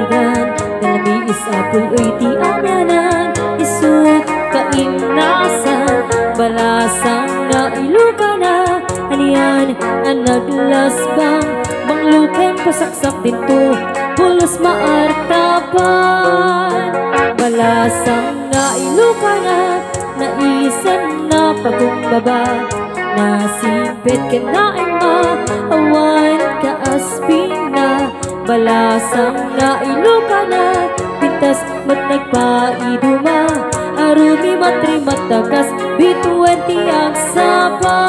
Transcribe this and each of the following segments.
dagan Nalami isapul oy di amyanan Isut kaimnasan Balasang na iluka na Aniyan ang naglasbang Bangluken pasaksak dinto Pulos maartapan Balasang na iluka na Naisan na pagumbaba Nasipit ka na ima Awan ka aspina Balasang na iluka na Pintas mat nagpaiduma Arumi matri matakas Bituan tiang sapa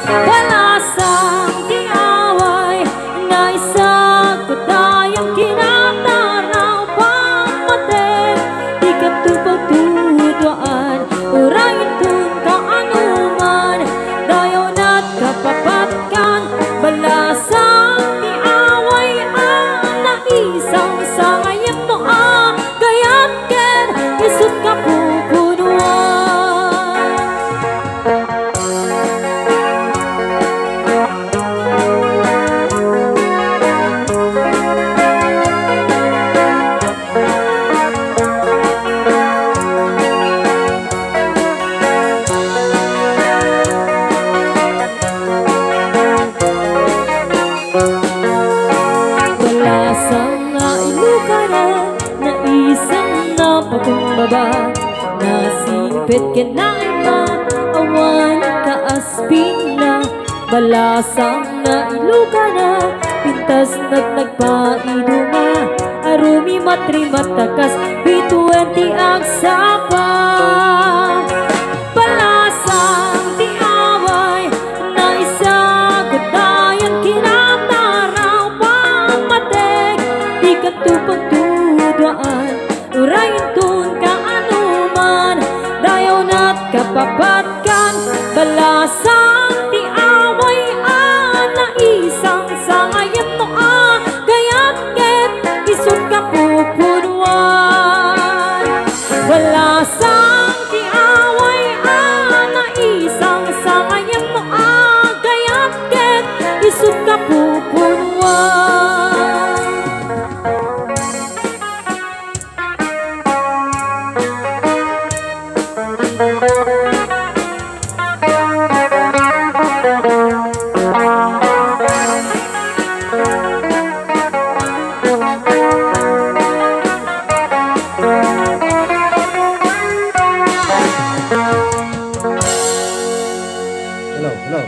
Balasang di away Naisang kutayang kinataraw Pamatek Di ka tupag-tuduan Urayin kung kaanuman Dayaw na't kapapatkan Balasang di away Naisang sangayang noa Gaya't ken isut ka pupunuan Balasang na iluka na Naisang na pagumbaba Nasipit ka na ima Awan ka aspina Balasang na iluka na Pintas na't nagpaiduma Arumi matri matakas Bituan ti agsapa Balasang di away Naisagod tayang kinataraw Pamatek Di ka tupag-tudaan Urayin tun ka anuman Dayaw na't kapapatkan Balasang di away Naisang sangayat noa Gaya't ket isut ka pupunuan Balasang di away Naisang sangayat noa Gaya't ket isut ka pupunuan Hello.